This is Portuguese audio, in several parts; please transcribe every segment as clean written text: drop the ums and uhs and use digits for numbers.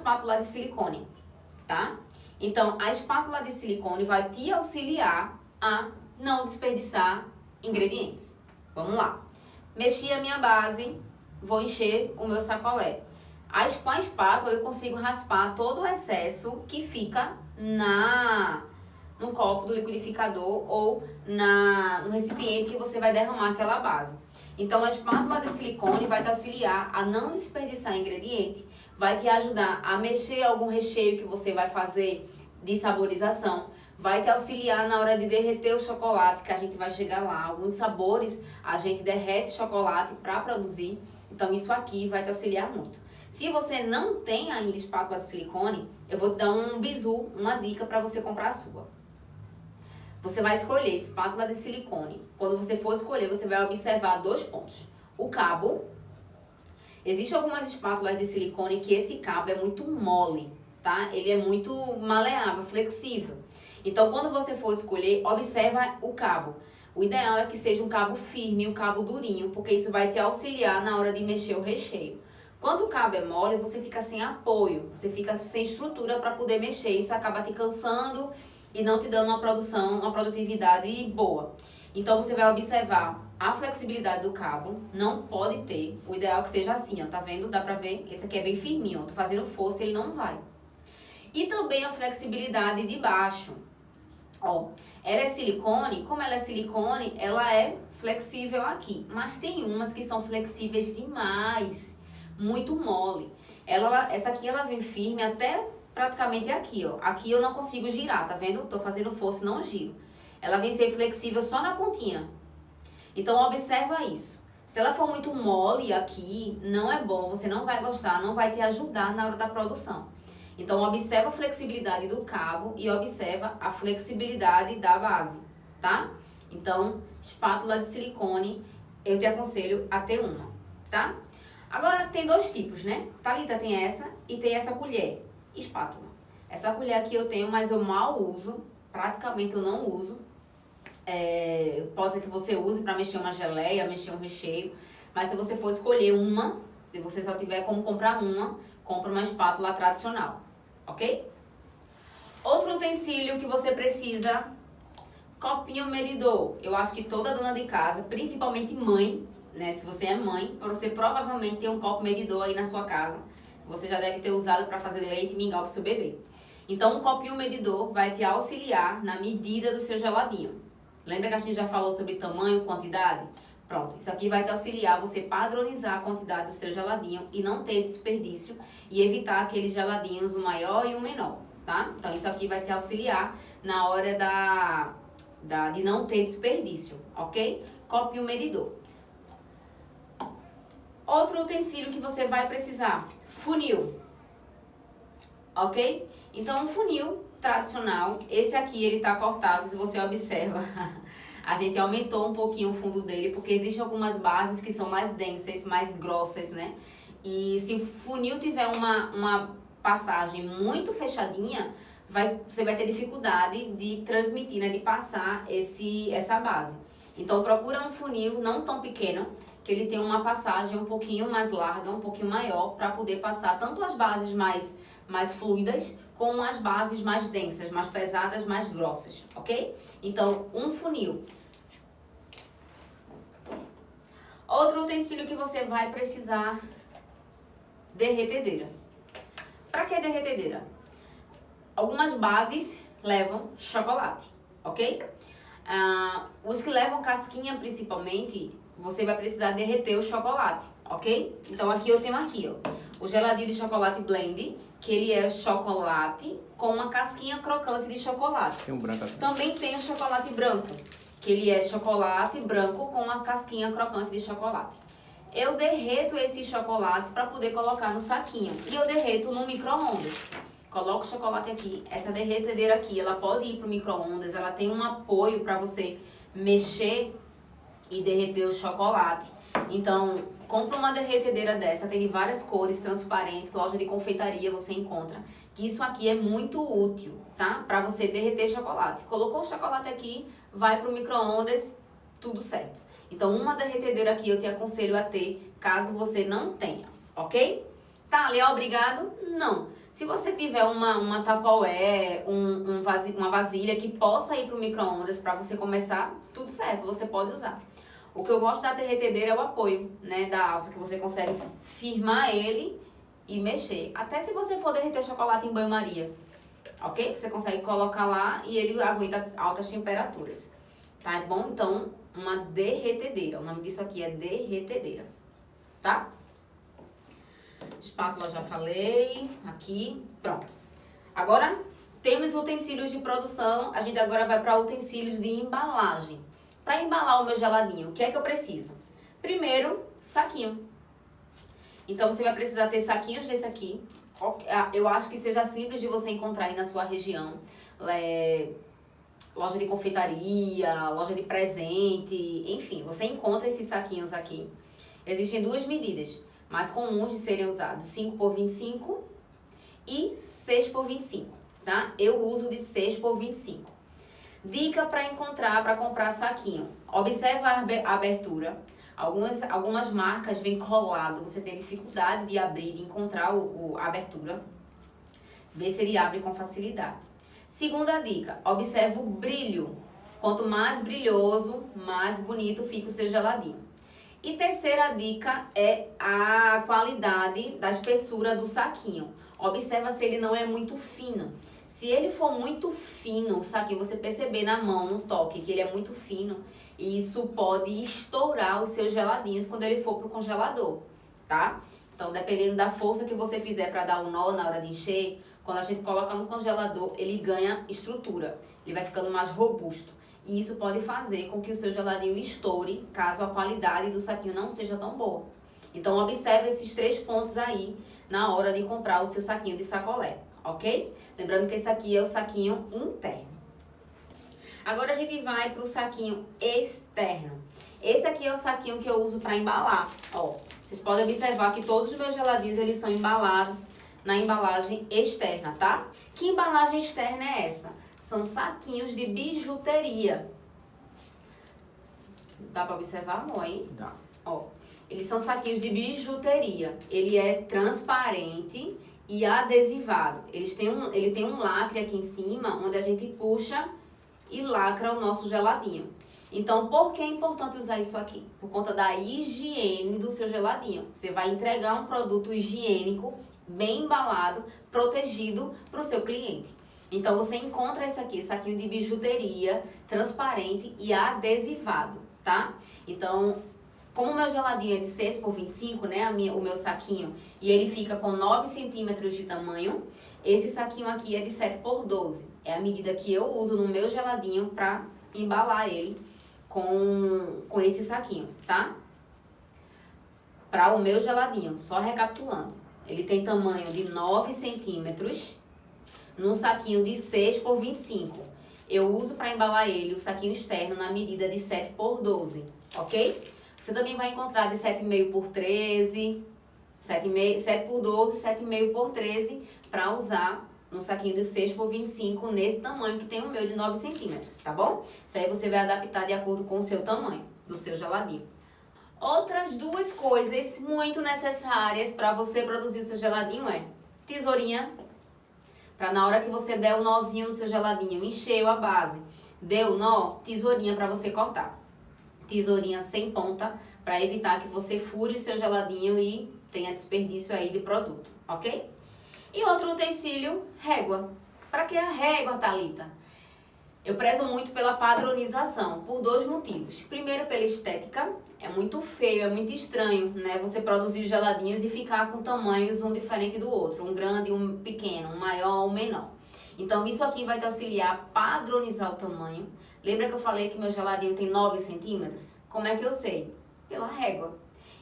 espátula de silicone, tá? Então, a espátula de silicone vai te auxiliar a não desperdiçar ingredientes. Vamos lá. Mexi a minha base, vou encher o meu sacolé. Com a espátula eu consigo raspar todo o excesso que fica no copo do liquidificador ou no recipiente que você vai derramar aquela base. Então a espátula de silicone vai te auxiliar a não desperdiçar ingrediente, vai te ajudar a mexer algum recheio que você vai fazer de saborização, vai te auxiliar na hora de derreter o chocolate, que a gente vai chegar lá. Alguns sabores a gente derrete chocolate para produzir, então isso aqui vai te auxiliar muito. Se você não tem ainda espátula de silicone, eu vou te dar um bizu, uma dica para você comprar a sua. Você vai escolher espátula de silicone. Quando você for escolher, você vai observar 2 pontos. O cabo. Existem algumas espátulas de silicone que esse cabo é muito mole, tá? Ele é muito maleável, flexível. Então, quando você for escolher, observa o cabo. O ideal é que seja um cabo firme, um cabo durinho, porque isso vai te auxiliar na hora de mexer o recheio. Quando o cabo é mole, você fica sem apoio, você fica sem estrutura para poder mexer. Isso acaba te cansando e não te dando uma produtividade boa. Então você vai observar a flexibilidade do cabo, não pode ter, o ideal é que seja assim, ó, tá vendo? Dá pra ver? Esse aqui é bem firminho, ó, tô fazendo força, ele não vai. E também a flexibilidade de baixo. Ó, ela é silicone, como ela é silicone, ela é flexível aqui, mas tem umas que são flexíveis demais, muito mole. Essa aqui ela vem firme até praticamente aqui, ó. Aqui eu não consigo girar, tá vendo? Tô fazendo força e não giro. Ela vem ser flexível só na pontinha. Então observa isso. Se ela for muito mole aqui, não é bom, você não vai gostar, não vai te ajudar na hora da produção. Então observa a flexibilidade do cabo e observa a flexibilidade da base, tá? Então, espátula de silicone, eu te aconselho a ter uma, tá? Agora tem 2 tipos, né? Thalita tem essa e tem essa colher, espátula. Essa colher aqui eu tenho, mas eu mal uso, praticamente eu não uso. Pode ser que você use para mexer uma geleia, mexer um recheio, mas se você for escolher uma, se você só tiver como comprar uma, compra uma espátula tradicional, ok? Outro utensílio que você precisa, copinho medidor. Eu acho que toda dona de casa, principalmente mãe, né? Se você é mãe, você provavelmente tem um copo medidor aí na sua casa. Você já deve ter usado para fazer leite e mingau para o seu bebê. Então, um copinho medidor vai te auxiliar na medida do seu geladinho. Lembra que a gente já falou sobre tamanho, quantidade? Pronto, isso aqui vai te auxiliar você padronizar a quantidade do seu geladinho e não ter desperdício e evitar aqueles geladinhos, o maior e o menor, tá? Então, isso aqui vai te auxiliar na hora de não ter desperdício, ok? Copinho medidor. Outro utensílio que você vai precisar, funil, ok? Então, um funil tradicional, esse aqui ele tá cortado, se você observa, a gente aumentou um pouquinho o fundo dele, porque existem algumas bases que são mais densas, mais grossas, né? E se o funil tiver uma passagem muito fechadinha, você vai ter dificuldade de transmitir, né? De passar essa base. Então, procura um funil não tão pequeno, que ele tenha uma passagem um pouquinho mais larga, um pouquinho maior, para poder passar tanto as bases mais fluidas, com as bases mais densas, mais pesadas, mais grossas, ok? Então, um funil. Outro utensílio que você vai precisar, derretedeira. Para que derretedeira? Algumas bases levam chocolate, ok? Os que levam casquinha, principalmente, você vai precisar derreter o chocolate, ok? Então, aqui eu tenho ó, o geladinho de chocolate blend, que ele é chocolate com uma casquinha crocante de chocolate. Tem um branco aqui. Também tem o chocolate branco, que ele é chocolate branco com uma casquinha crocante de chocolate. Eu derreto esses chocolates para poder colocar no saquinho. E eu derreto no micro-ondas. Coloco o chocolate aqui. Essa derretedeira aqui, ela pode ir pro micro-ondas. Ela tem um apoio para você mexer e derreter o chocolate. Então, compra uma derretedeira dessa, tem de várias cores, transparente, loja de confeitaria você encontra. Que isso aqui é muito útil, tá? Pra você derreter chocolate. Colocou o chocolate aqui, vai pro micro-ondas, tudo certo. Então, uma derretedeira aqui eu te aconselho a ter, caso você não tenha, ok? Tá, Léo, obrigado? Não. Se você tiver uma Tupperware, uma vasilha que possa ir para o micro-ondas para você começar, tudo certo, você pode usar. O que eu gosto da derretedeira é o apoio, né, da alça, que você consegue firmar ele e mexer. Até se você for derreter chocolate em banho-maria, ok? Você consegue colocar lá e ele aguenta altas temperaturas, tá bom? Então, uma derretedeira, o nome disso aqui é derretedeira, tá? Espátula já falei, aqui, pronto. Agora, temos utensílios de produção, a gente agora vai para utensílios de embalagem. Para embalar o meu geladinho, o que é que eu preciso? Primeiro, saquinho. Então, você vai precisar ter saquinhos desse aqui. Eu acho que seja simples de você encontrar aí na sua região. Loja de confeitaria, loja de presente, enfim, você encontra esses saquinhos aqui. Existem duas medidas mais comuns de serem usados, 5 por 25 e 6 por 25, tá? Eu uso de 6 por 25. Dica para comprar saquinho. Observa a abertura. Algumas marcas vêm colado, você tem dificuldade de abrir, de encontrar a abertura. Vê se ele abre com facilidade. Segunda dica, observa o brilho. Quanto mais brilhoso, mais bonito fica o seu geladinho. E terceira dica é a qualidade da espessura do saquinho. Observa se ele não é muito fino. Se ele for muito fino, o saquinho, você perceber na mão, no toque, que ele é muito fino, isso pode estourar os seus geladinhos quando ele for pro congelador, tá? Então, dependendo da força que você fizer para dar um nó na hora de encher, quando a gente coloca no congelador, ele ganha estrutura, ele vai ficando mais robusto. E isso pode fazer com que o seu geladinho estoure, caso a qualidade do saquinho não seja tão boa. Então, observe esses 3 pontos aí na hora de comprar o seu saquinho de sacolé, ok? Lembrando que esse aqui é o saquinho interno. Agora a gente vai para o saquinho externo. Esse aqui é o saquinho que eu uso para embalar. Ó, vocês podem observar que todos os meus geladinhos eles são embalados na embalagem externa, tá? Que embalagem externa é essa? São saquinhos de bijuteria. Dá para observar, amor, hein? Dá. Ó, eles são saquinhos de bijuteria. Ele é transparente e adesivado. Ele tem um lacre aqui em cima, onde a gente puxa e lacra o nosso geladinho. Então, por que é importante usar isso aqui? Por conta da higiene do seu geladinho. Você vai entregar um produto higiênico, bem embalado, protegido para o seu cliente. Então, você encontra esse aqui, saquinho de bijuteria, transparente e adesivado, tá? Então, como o meu geladinho é de 6 por 25, né, o meu saquinho, e ele fica com 9 centímetros de tamanho, esse saquinho aqui é de 7 por 12. É a medida que eu uso no meu geladinho para embalar ele com esse saquinho, tá? Para o meu geladinho, só recapitulando. Ele tem tamanho de 9 centímetros num saquinho de 6 por 25. Eu uso para embalar ele, o saquinho externo, na medida de 7 por 12, ok? Você também vai encontrar de 7,5 por 13, 7 por 12, 7,5 por 13, para usar no saquinho de 6 por 25, nesse tamanho que tem o meu de 9 centímetros, tá bom? Isso aí você vai adaptar de acordo com o seu tamanho, do seu geladinho. Outras 2 coisas muito necessárias para você produzir o seu geladinho é tesourinha, para na hora que você der o nozinho no seu geladinho, encheu a base, deu o nó, tesourinha para você cortar. Tesourinha sem ponta, para evitar que você fure o seu geladinho e tenha desperdício aí de produto, ok? E outro utensílio, régua. Para que a régua, Thalita? Eu prezo muito pela padronização, por 2 motivos. Primeiro, pela estética. É muito feio, é muito estranho, né? Você produzir geladinhos e ficar com tamanhos um diferente do outro. Um grande, um pequeno, um maior, um menor. Então, isso aqui vai te auxiliar a padronizar o tamanho. Lembra que eu falei que meu geladinho tem 9 centímetros? Como é que eu sei? Pela régua.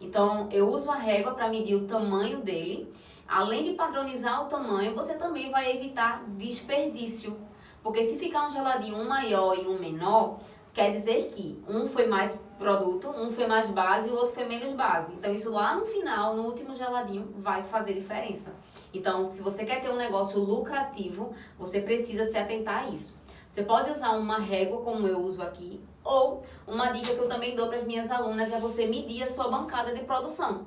Então, eu uso a régua para medir o tamanho dele. Além de padronizar o tamanho, você também vai evitar desperdício. Porque se ficar um geladinho um maior e um menor, quer dizer que um foi mais produto, um foi mais base e o outro foi menos base. Então, isso lá no final, no último geladinho, vai fazer diferença. Então, se você quer ter um negócio lucrativo, você precisa se atentar a isso. Você pode usar uma régua, como eu uso aqui, ou uma dica que eu também dou para as minhas alunas é você medir a sua bancada de produção.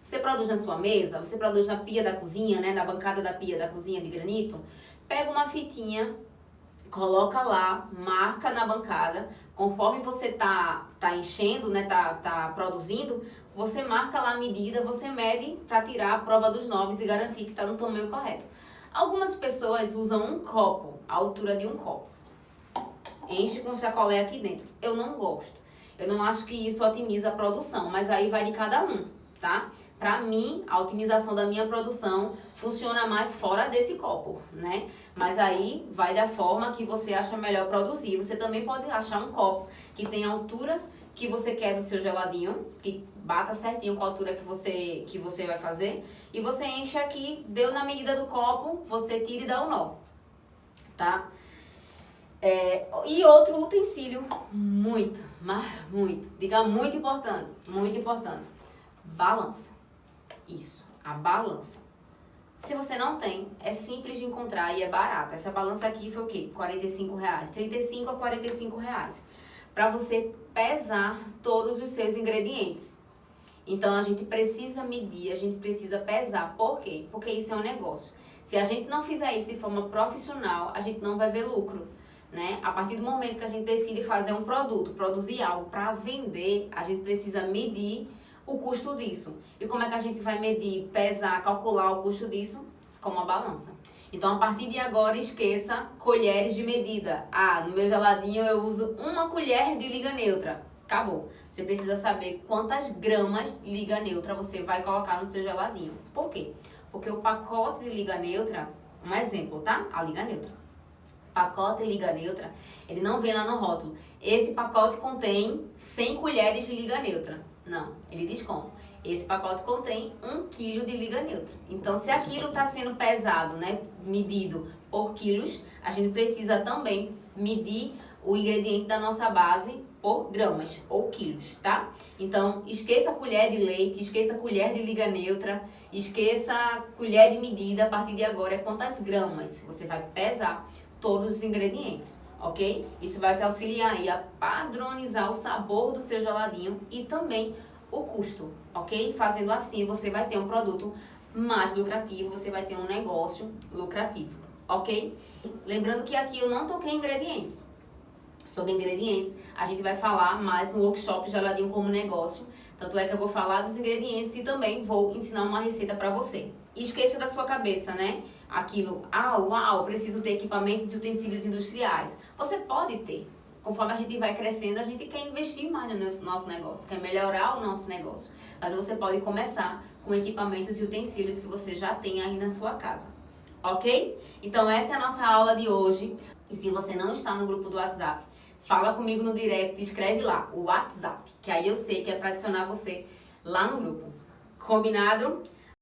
Você produz na sua mesa, você produz na pia da cozinha, né? Na bancada da pia da cozinha de granito. Pega uma fitinha, coloca lá, marca na bancada. Conforme você tá enchendo, né? Tá produzindo, você marca lá a medida, você mede para tirar a prova dos 9 e garantir que está no tamanho correto. Algumas pessoas usam um copo, a altura de um copo. Enche com sacolé aqui dentro. Eu não gosto. Eu não acho que isso otimiza a produção, mas aí vai de cada um, tá? Pra mim, a otimização da minha produção funciona mais fora desse copo, né? Mas aí vai da forma que você acha melhor produzir. Você também pode achar um copo que tem a altura que você quer do seu geladinho, que bata certinho com a altura que você vai fazer. E você enche aqui, deu na medida do copo, você tira e dá o nó, tá? E outro utensílio muito, diga muito importante, balança. Isso, a balança. Se você não tem, é simples de encontrar e é barata. Essa balança aqui foi o quê? R$45, 35 a R$45, para você pesar todos os seus ingredientes. Então a gente precisa medir, a gente precisa pesar. Por quê? Porque isso é um negócio. Se a gente não fizer isso de forma profissional, a gente não vai ver lucro, né? A partir do momento que a gente decide fazer um produto, produzir algo para vender, a gente precisa medir o custo disso. E como é que a gente vai medir, pesar, calcular o custo disso? Com uma balança. Então, a partir de agora, esqueça colheres de medida. Ah, no meu geladinho eu uso 1 colher de liga neutra. Acabou. Você precisa saber quantas gramas de liga neutra você vai colocar no seu geladinho. Por quê? Porque o pacote de liga neutra, um exemplo, tá? A liga neutra. Pacote de liga neutra, ele não vem lá no rótulo. Esse pacote contém 100 colheres de liga neutra. Não, ele diz como? Esse pacote contém 1 quilo de liga neutra. Então, se aquilo está sendo pesado, né, medido por quilos, a gente precisa também medir o ingrediente da nossa base por gramas ou quilos, tá? Então, esqueça a colher de leite, esqueça a colher de liga neutra, esqueça a colher de medida. A partir de agora é quantas gramas você vai pesar todos os ingredientes, ok? Isso vai te auxiliar aí a padronizar o sabor do seu geladinho e também o custo, ok? Fazendo assim, você vai ter um produto mais lucrativo, você vai ter um negócio lucrativo, ok? Lembrando que aqui eu não toquei em ingredientes. Sobre ingredientes, a gente vai falar mais no workshop Geladinho como Negócio. Tanto é que eu vou falar dos ingredientes e também vou ensinar uma receita para você. E esqueça da sua cabeça, né? Aquilo, uau, preciso ter equipamentos e utensílios industriais. Você pode ter. Conforme a gente vai crescendo, a gente quer investir mais no nosso negócio, quer melhorar o nosso negócio. Mas você pode começar com equipamentos e utensílios que você já tem aí na sua casa. Ok? Então essa é a nossa aula de hoje. E se você não está no grupo do WhatsApp, fala comigo no direct, escreve lá, o WhatsApp, que aí eu sei que é para adicionar você lá no grupo. Combinado?